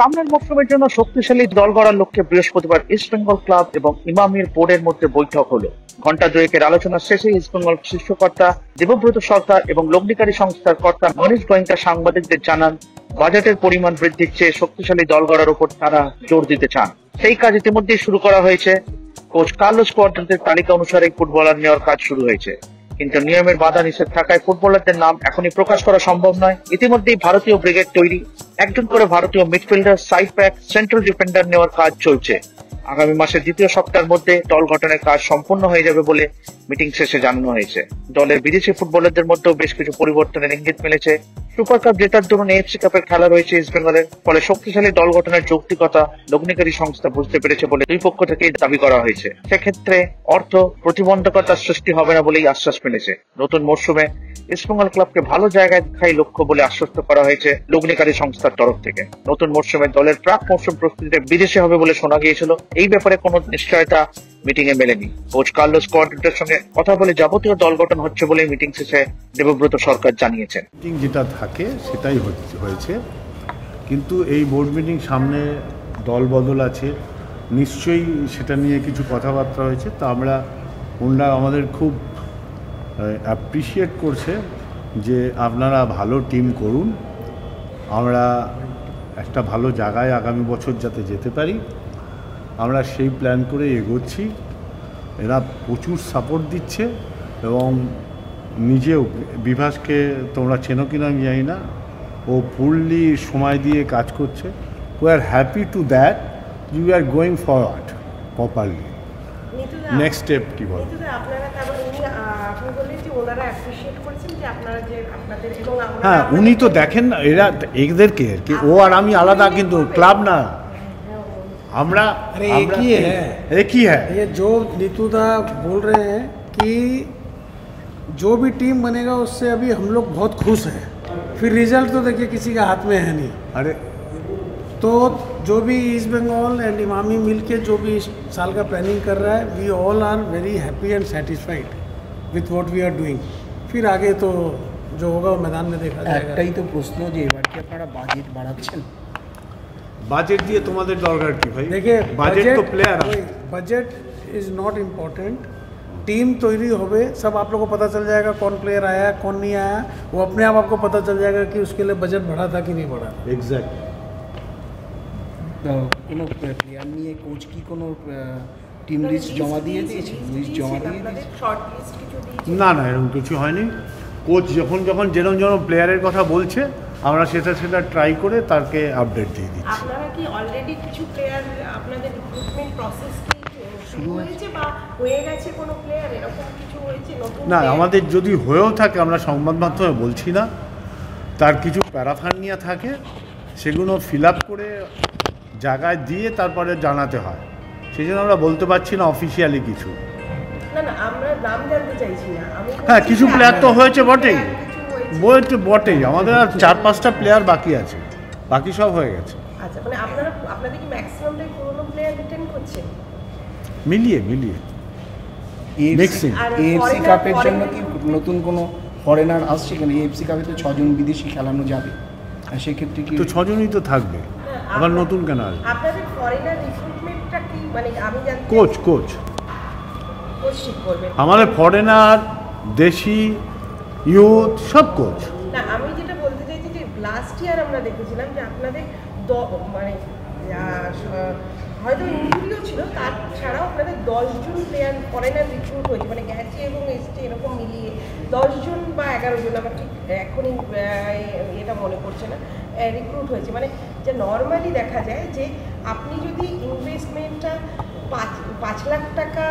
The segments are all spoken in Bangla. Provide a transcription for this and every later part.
সামনের মৌসুমের জন্য শক্তিশালী দল গড়ার লক্ষ্যে বৃহস্পতিবার ইস্টবেঙ্গল ক্লাব এবং ইমামির বোর্ডের মধ্যে বৈঠক হলো। ঘণ্টা দুয়েকের আলোচনা শেষে ইস্টবেঙ্গল শীর্ষকর্তা দেবব্রত সরকার এবং লগ্নিকারী সংস্থার কর্তা মনীষ গোয়েঙ্কা সাংবাদিকদের জানান, বাজেটের পরিমাণ বৃদ্ধির চেয়ে শক্তিশালী দল গড়ার উপর তারা জোর দিতে চান। সেই কাজ ইতিমধ্যেই শুরু করা হয়েছে। কোচ কার্লোস কোয়াদ্রান্তের তালিকা অনুসারে ফুটবলার নেওয়ার কাজ শুরু হয়েছে, কিন্তু নিয়মের বাধা নিষেধ থাকায় ফুটবলারদের নাম এখনই প্রকাশ করা সম্ভব নয়। ইতিমধ্যেই ভারতীয় ব্রিগেড তৈরি, একজন করে ভারতীয় midfielder, side back, central defender নেওয়ার কাজ চলছে। আগামী মাসের দ্বিতীয় সপ্তাহের মধ্যে দল গঠনের কাজ সম্পূর্ণ হয়ে যাবে বলে মিটিং শেষে জানানো হয়েছে। দলের বিদেশি ফুটবলারদের মধ্যেও বেশ কিছু পরিবর্তনের ইঙ্গিত মিলেছে। সুপার কাপ জেতার দরুন এএফসি কাপের খেলা রয়েছে ইস্টবেঙ্গলের, ফলে শক্তিশালী দল গঠনের যৌক্তিকতা লগ্নিকারী সংস্থা বুঝতে পেরেছে বলে দুই পক্ষ থেকেই দাবি করা হয়েছে। সেক্ষেত্রে অর্থ প্রতিবন্ধকতার সৃষ্টি হবে না বলেই আশ্বাস মিলেছে। নতুন মরশুমে ইস্টবেঙ্গল ক্লাবকে ভালো জায়গায় দেখাই লক্ষ্য বলে আশ্বস্ত করা হয়েছে লগ্নিকারী সংস্থার তরফ থেকে। নতুন মরশুমে দলের প্রাক মরশুম প্রস্তুতিতে বিদেশে হবে বলে শোনা গিয়েছিল। এই ব্যাপারে কোনো নিশ্চয়তা মিটিং এ মেলেনি। কোচ কার্লোস কোয়াদ্রান্তের সঙ্গে কথা বলে যাবতীয় দল গঠন হচ্ছে বলে মিটিং শেষে দেবব্রত সরকার জানিয়েছেন। মিটিং যেটা থাকে সেটাই হয়েছে, কিন্তু এই বোর্ড মিটিং সামনে দল বদল আছে, নিশ্চয়ই সেটা নিয়ে কিছু কথাবার্তা হয়েছে। তা ওনারা আমাদের খুব অ্যাপ্রিসিয়েট করছে যে আপনারা ভালো টিম করুন, আমরা একটা ভালো জায়গায় আগামী বছর যাতে যেতে পারি, আমরা সেই প্ল্যান করে এগোচ্ছি। এরা প্রচুর সাপোর্ট দিচ্ছে এবং নিজেও, বিভাসকে তোমরা চেনো কিনা আমি জানি না, ও ফুললি সময় দিয়ে কাজ করছে। We are happy to that, you are going forward properly. Next step কি বল? হ্যাঁ, উনি তো দেখেন না এরা এদেরকে আর কি, ও আর আমি আলাদা, কিন্তু ক্লাব না আমরা। अरे एक ही है ये जो नीतूदा बोल रहे हैं कि जो भी टीम बनेगा उससे अभी हम लोग बहुत खुश हैं। फिर रिजल्ट तो देखिए किसी का हाथ में है नहीं। अरे तो जो भी ईस्ट बंगाल एंड इमामी मिलके जो भी इस साल का प्लानिंग कर रहा है, we all are very happy and satisfied with what we are doing. फिर आगे तो जो होगा वो मैदान में देखा जाएगा। একটাই তো প্রশ্ন যে এবার কি আপনারা বাজেট বাড়াচ্ছেন? বাজেট দিয়ে তোমাদের দরকার কি ভাই? देखिए বাজেট তো player, budget is not important. Team तैयारी होवे, सब आप लोगों को पता चल जाएगा कौन प्लेयर आया कौन नहीं आया, वो अपने आप आपको पता चल जाएगा कि उसके लिए बजट बढ़ा था कि नहीं बढ़ा। এক্স্যাক্ট। কোনো প্লেয়ার নিয়ে কোচ কি কোনো টিম লিস্ট জমা দিয়ে দিয়েছে? লিস্ট জমা দিয়ে দিয়েছে? না না, এরকম কিছু হয়নি। কোচ যখন যেরকম প্লেয়ারের কথা বলছে, আমরা সেটা ট্রাই করে তাকে আপডেট দিয়ে দিচ্ছি। আপনারা কি অলরেডি কিছু প্লেয়ার, আপনাদের রিক্রুটমেন্ট প্রসেস কি শুরু হয়েছে বা হয়ে গেছে? কোনো প্লেয়ার এরকম কিছু হয়েছে নতুন? না, আমাদের যদি হয়েও থাকে আমরা সংবাদ মাধ্যমে বলছি না, তার কিছু প্যারাফার্নিয়া থাকে, সেগুলো ফিল আপ করে জায়গায় দিয়ে তারপরে জানাতে হয়। সেই জন্য আমরা বলতে পারছি না অফিসিয়ালি কিছু। না না, আমরা নাম জানতে চাইছি না। হ্যাঁ, কিছু প্লেয়ার তো হয়েছে বটেই, আমাদের আর 4-5টা প্লেয়ার বাকি আছে, বাকি সব হয়ে গেছে। আচ্ছা, মানে আপনাদের কি ম্যাক্সিমামটাই পুরনো প্লেয়ার রিটেন করছেন? মিলিয়ে মিক্সিং। এএফসি কাপের জন্য কি নতুন কোনো ফরেনার আসছে? কেন এএফসি কাপে তো 6 জন বিদেশি খেলানো যাবে, আর সেক্ষেত্রে কি তো 6 জনই তো থাকবে, আবার নতুন কেন আসবে? আপনাদের ফরেনার রিক্রুটমেন্টটা কি, মানে আমি জানি কোচ ঠিক করবে আমাদের ফরেনার, দেশি, ইউথ সব কোচ। না, আমি যেটা বলতে চাইছি যে লাস্ট ইয়ার আমরা দেখেছিলাম যে আপনাদের মানে হয়তো ইঞ্জুরিও ছিল, তাছাড়াও আপনাদের 10 জন প্লেয়ার ফরেনার রিক্রুট হয়েছে, মানে গেছে এবং এসছে এরকম মিলিয়ে 10 জন বা 11 জন, আমার ঠিক এখনই এটা মনে পড়ছে না, রিক্রুট হয়েছে। মানে যে নর্মালি দেখা যায় যে আপনি যদি ইনভেস্টমেন্টটা 5 লাখ টাকা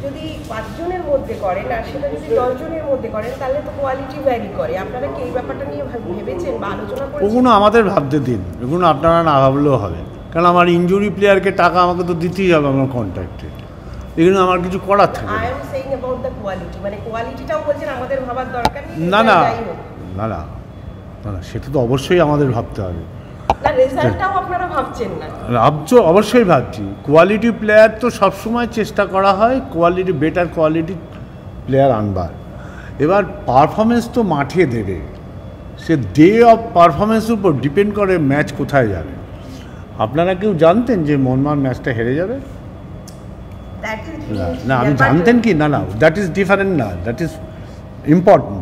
যদি 5 জনের মধ্যে করেন আর সেটা যদি 10 জনের মধ্যে করেন, তাহলে তো কোয়ালিটি ভ্যারি করে। আপনারা কি এই ব্যাপারটা নিয়ে ভেবেছেন বা আলোচনা করেছেন? ওগুলো আমাদের ভাবতে দিন, এগুলো আপনারা না ভাবলেও হবে, কারণ আমার ইনজুরি প্লেয়ারকে টাকা আমাকে তো দিতেই হবে আমার কন্ট্রাক্টে, এগুলো আমার কিছু করার থাকে I am saying about the quality, মানে কোয়ালিটিটাও বলছেন আমাদের ভাবার দরকার নেই? না না না না না, সেটা তো অবশ্যই আমাদের ভাবতে হবে। না, রেজাল্টটাও আপনারা ভাবছেন না? অবশ্যই ভাবছি। কোয়ালিটি প্লেয়ার তো সবসময় চেষ্টা করা হয় বেটার কোয়ালিটি প্লেয়ার আনবার। এবার পারফরমেন্স তো মাঠে দেবে, সে ডে অফ পারফরমেন্সের উপর ডিপেন্ড করে ম্যাচ কোথায় যাবে। আপনারা কেউ জানতেন যে মোহনবাগান ম্যাচটা হেরে যাবে? That is না, আমি জানতেন কি? না, দ্যাট ইজ ডিফারেন্ট, না, that is important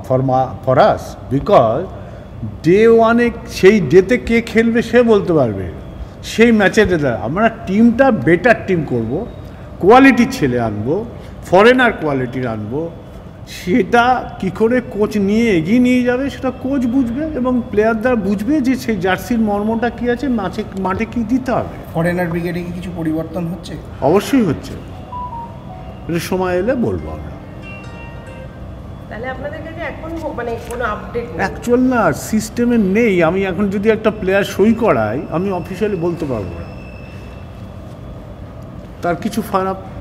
for us, because day ওয়ানে সেই ডেতে কে খেলবে সে বলতে পারবে, সেই ম্যাচের ডেতে আমরা টিমটা বেটার টিম করব, কোয়ালিটির ছেলে আনবো, ফরেনার কোয়ালিটির আনবো, সেটা কী করে কোচ নিয়ে এগিয়ে নিয়ে যাবে সেটা কোচ বুঝবে এবং প্লেয়াররা বুঝবে যে সেই জার্সির মর্মটা কী আছে, মাঠে কী দিতে হবে। ফরেনার ব্রিগেডে কি কিছু পরিবর্তন হচ্ছে? অবশ্যই হচ্ছে, এটা সময় এলে বলবো আমরা। তাহলে আপনাদের কাছে এখন মানে কোনো আপডেট নেই? অ্যাকচুয়াল না, সিস্টেমে নেই। আমি এখন যদি একটা প্লেয়ার সই করাই আমি অফিসিয়ালি বলতে পারবো না, তার কিছু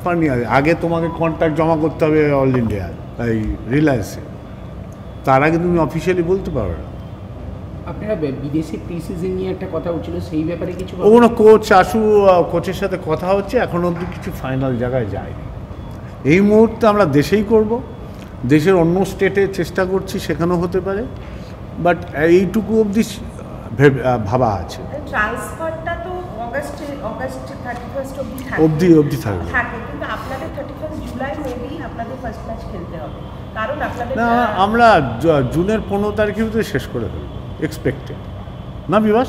ফানি আছে। আগে তোমাকে কন্ট্রাক্ট জমা করতে হবে অল ইন্ডিয়া এই রিলায়েন্সে, তার আগে তুমি অফিসিয়ালি বলতে পারবে না। আপনারা বিদেশি প্রি সিজন নিয়ে একটা কথা হচ্ছিল, সেই ব্যাপারে কিছু ওগুলো কোচের সাথে কথা হচ্ছে, এখন অবধি কিছু ফাইনাল জায়গায় যায়নি। এই মুহূর্তে আমরা দেশেই করব, দেশের অন্য স্টেটে চেষ্টা করছি, সেখানেও হতে পারে, বাট এইটুকু অবধি ভাবা আছে। ট্রান্সফারটা তো অগাস্ট 31 অবধি থাকবে। কিন্তু আপনাদের 31 জুলাই মেবি আপনাদের ফার্স্ট ম্যাচ খেলতে হবে, কারণ আপনাদের না, আমরা জুনের 15 তারিখের ভিতরে শেষ করে ফেলবো এক্সপেক্টেড, না বিভাস?